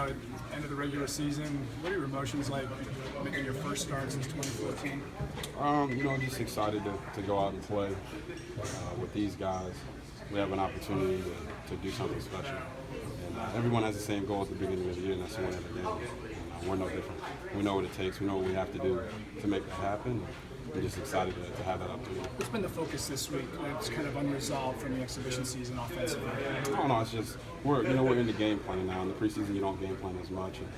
now at the end of the regular season. What are your emotions like making your first start since 2014? Just excited to go out and play with these guys. We have an opportunity to do something special. And everyone has the same goal at the beginning of the year, and that's to win every game. And we're no different. We know what it takes. We know what we have to do to make that happen. We're just excited to have that opportunity. What's been the focus this week? It's kind of unresolved from the exhibition season offensively. Oh no, it's just we're in the game plan now. In the preseason, you don't game plan as much. And,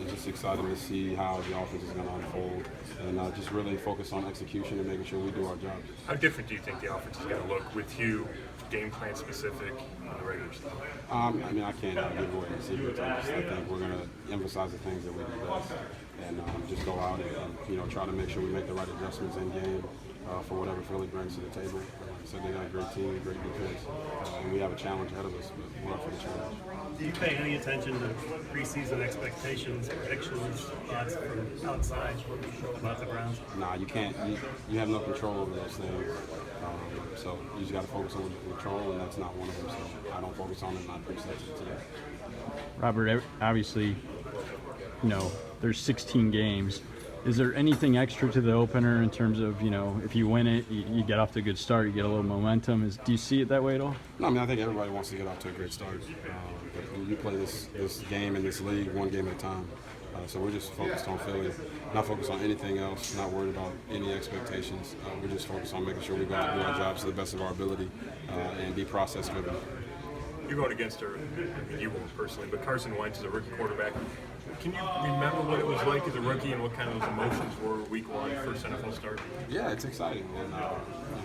it's just exciting to see how the offense is going to unfold, and just really focus on execution and making sure we do our jobs. How different do you think the offense is going to look with you, game plan specific on the regular season? I can't give away the secrets. I think we're going to emphasize the things that we do best, and just go out and try to make sure we make the right adjustments in game for whatever Philly brings to the table. So they got a great team, great defense, and we have a challenge ahead of us, but we're up for the challenge. Do you pay any attention to preseason expectations, predictions, thoughts from outside about the Browns? Nah, you can't. You have no control over those things. So you just got to focus on what you can control, and that's not one of them. So I don't focus on it, and I appreciate it today. Robert, obviously, there's 16 games. Is there anything extra to the opener in terms of, if you win it, you get off to a good start, you get a little momentum? Do you see it that way at all? No, I think everybody wants to get off to a great start. But you play this game in this league one game at a time. So we're just focused on Philly, not focused on anything else, not worried about any expectations. We're just focused on making sure we go out and do our jobs to the best of our ability and be process-driven. You're going against you won't personally, but Carson Wentz is a rookie quarterback. Can you remember what it was like as a rookie and what kind of those emotions were week one, first NFL start? Yeah, it's exciting. And,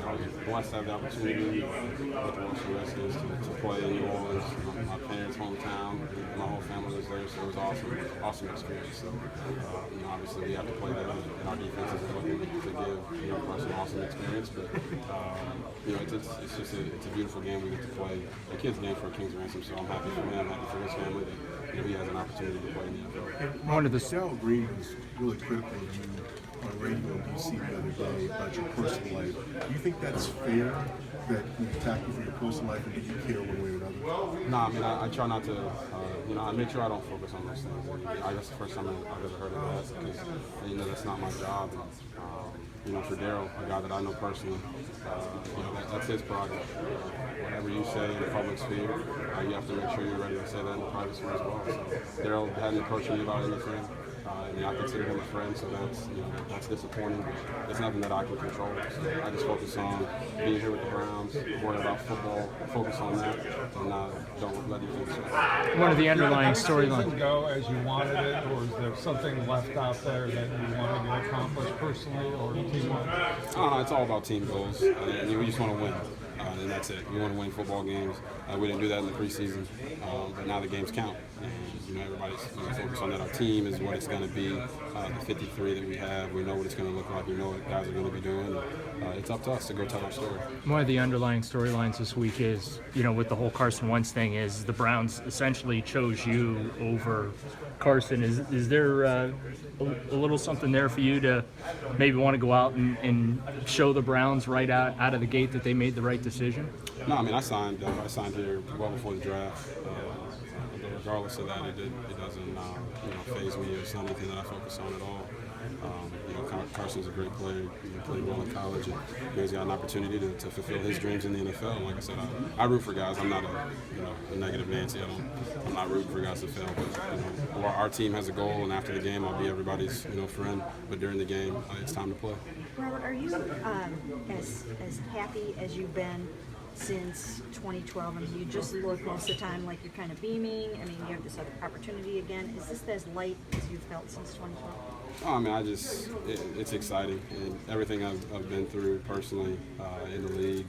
I was blessed to have the opportunity with the Washington Redskins to play in New Orleans. My parents' hometown, my whole family was there, so it was awesome experience. So, obviously we have to play them, and our defense is looking to give, us an awesome experience. But, it's a beautiful game we get to play. A kid's game for a King's ransom, so I'm happy for him, happy for his family that he has an opportunity to play in the NFL. One of the Darryl Green was really critical of you on radio in DC the other day about your personal life. Do you think that's fair that we attack you for your personal life, and do you care one way or another? No, I try not to. I make sure I don't focus on those things. That's the first time I've ever heard of that because that's not my job. For Darryl, a guy that I know personally, that's his prerogative. Whatever you say in the public sphere, you have to make sure you're ready to say that in the private sphere as well. So Darryl hadn't approached me about anything. I consider him a friend, so that's disappointing. It's nothing that I can control. So I just focus on being here with the Browns, worry about football, focus on that, and don't let anything sway. One of the underlying storylines. Go as you wanted it, or is there something left out there that you wanted to accomplish personally or team-wise? It's all about team goals. We just want to win. And that's it. We want to win football games. We didn't do that in the preseason, but now the games count. And everybody's focused on that. Our team is what it's going to be. The 53 that we have, we know what it's going to look like. We know what guys are going to be doing. It's up to us to go tell our story. One of the underlying storylines this week is, with the whole Carson Wentz thing, is the Browns essentially chose you over Carson. Is there a little something there for you to maybe want to go out and show the Browns right out of the gate that they made the right decision? No, I signed here well before the draft. Regardless of that, it doesn't faze me. It's not anything that I focus on at all. Carson's a great player. He played well in college, and he's got an opportunity to fulfill his dreams in the NFL. And like I said, I root for guys. I'm not a negative Nancy. I'm not rooting for guys to fail. But our team has a goal, and after the game, I'll be everybody's friend. But during the game, it's time to play. Robert, are you as happy as you've been since 2012? You just look most of the time like you're kind of beaming. You have this other opportunity again. Is this as light as you've felt since 2012? It's exciting, and everything I've been through personally in the league,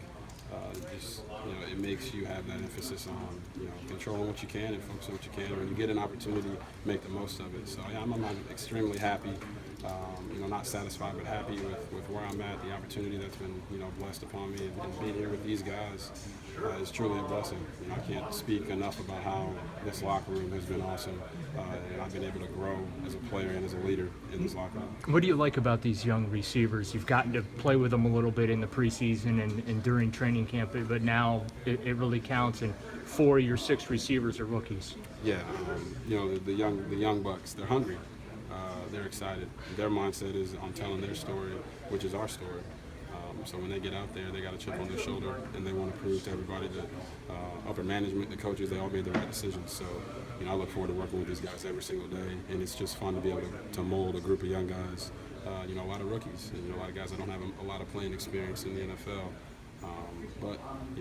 it makes you have that emphasis on controlling what you can and focusing on what you can. When you get an opportunity, make the most of it. So I'm extremely happy not satisfied but happy with where I'm at, the opportunity that's been blessed upon me, and being here with these guys is truly a blessing. I can't speak enough about how this locker room has been awesome, and I've been able to grow as a player and as a leader in this locker room. What do you like about these young receivers? You've gotten to play with them a little bit in the preseason and during training camp, but now it really counts, and 4 of your 6 receivers are rookies. Yeah, the young bucks, they're hungry. They're excited. Their mindset is on telling their story, which is our story. So when they get out there, they got a chip on their shoulder, and they want to prove to everybody that upper management, the coaches, they all made the right decisions. So, I look forward to working with these guys every single day, and it's just fun to be able to mold a group of young guys. A lot of rookies, and a lot of guys that don't have a lot of playing experience in the NFL. But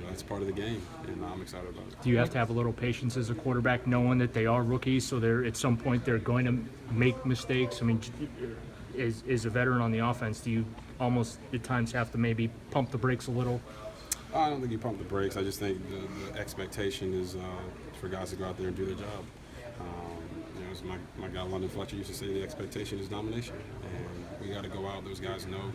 that's part of the game, and I'm excited about it. Do you have to have a little patience as a quarterback, knowing that they are rookies, so at some point they're going to make mistakes? I mean, as a veteran on the offense, do you almost at times have to maybe pump the brakes a little? I don't think you pump the brakes. I just think the expectation is for guys to go out there and do their job. As my guy London Fletcher used to say, the expectation is domination, and we got to go out. Those guys know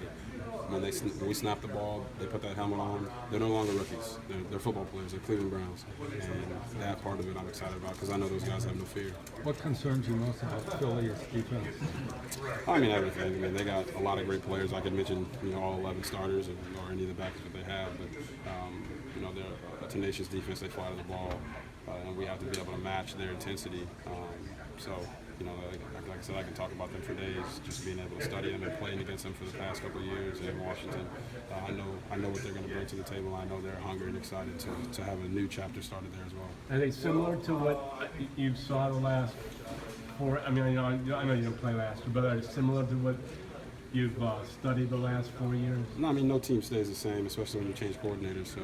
when we snap the ball, they put that helmet on. They're no longer rookies. They're football players. They're Cleveland Browns, and that part of it I'm excited about because I know those guys have no fear. What concerns you most about Philly's defense? I mean, everything. They got a lot of great players. I could mention all 11 starters or any of the backs that they have, but they're a tenacious defense. They fly to the ball, and we have to be able to match their intensity. So, like I said, I can talk about them for days, just being able to study them and playing against them for the past couple of years in Washington. I know what they're going to bring to the table. I know they're hungry and excited to have a new chapter started there as well. Are they similar to what you saw the last 4? I mean, I know you didn't play last year, but are they similar to what you've studied the last 4 years? No, I mean, no team stays the same, especially when you change coordinators. So,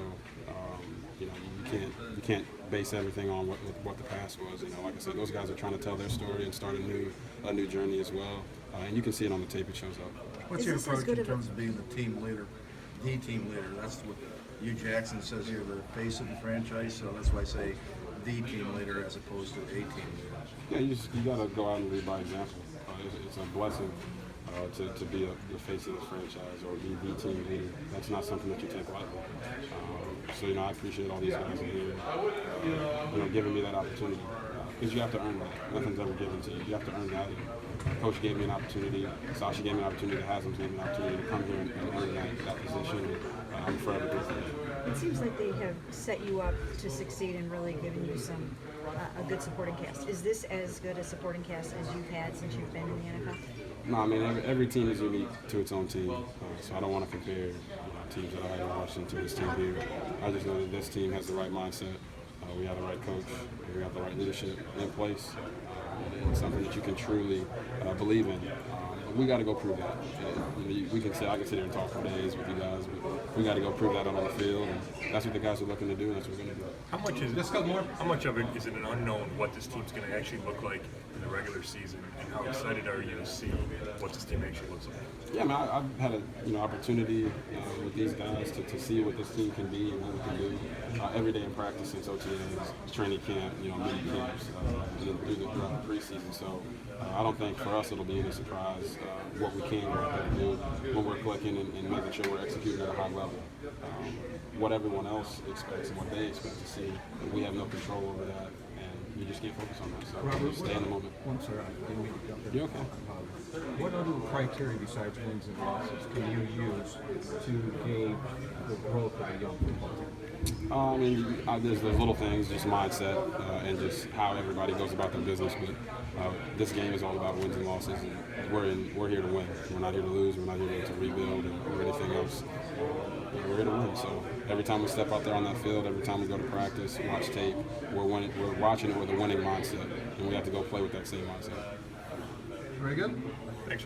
you can't base everything on what the past was. Like I said, those guys are trying to tell their story and start a new journey as well. And you can see it on the tape; it shows up. What's Is your this as approach good in of a- terms of being the team leader? That's what Hugh Jackson says you're the face of the franchise, so that's why I say the team leader as opposed to a team leader. Yeah, you got to go out and lead by example. It's a blessing to be the face of the franchise or be the team leader. That's not something that you take lightly. So I appreciate all these guys in here, giving me that opportunity. Because you have to earn that. Nothing's ever given to you. You have to earn that. And Coach gave me an opportunity. Sasha gave me an opportunity. Haslam's gave me an opportunity to come here and earn that position. I'm forever grateful. It seems like they have set you up to succeed and really given you a good supporting cast. Is this as good a supporting cast as you've had since you've been in the NFL? No, I mean, every team is unique to its own team. So I don't want to compare teams that I had in Washington to this team here. I just know that this team has the right mindset. We have the right coach. We have the right leadership in place. It's something that you can truly believe in. We got to go prove that. I can sit here and talk for days with you guys, but we got to go prove that out on the field, and that's what the guys are looking to do, and that's what we're going to do. How much of it is it an unknown what this team's going to actually look like in the regular season, and how excited are you to see what this team actually looks like? Yeah, I mean, I've had an opportunity with these guys to see what this team can be and what we can do every day in practice since OTAs, training camp, mini camps, and then throughout the preseason. So I don't think for us it'll be any surprise what we can go out there and do when we're clicking and making sure we're executing at a high level. What everyone else expects and what they expect to see, we have no control over that, and you just can't focus on that. So just stay in the moment. I'm sorry, I didn't mean to jump in. You're okay. What other criteria besides wins and losses can you use to gauge the growth of a young football team? I mean, there's little things, just mindset and just how everybody goes about their business. But this game is all about wins and losses, and we're here to win. We're not here to lose. We're not here to rebuild or anything else. We're here to win. So every time we step out there on that field, every time we go to practice, watch tape, we're watching it with a winning mindset, and we have to go play with that same mindset. Very good. Thanks.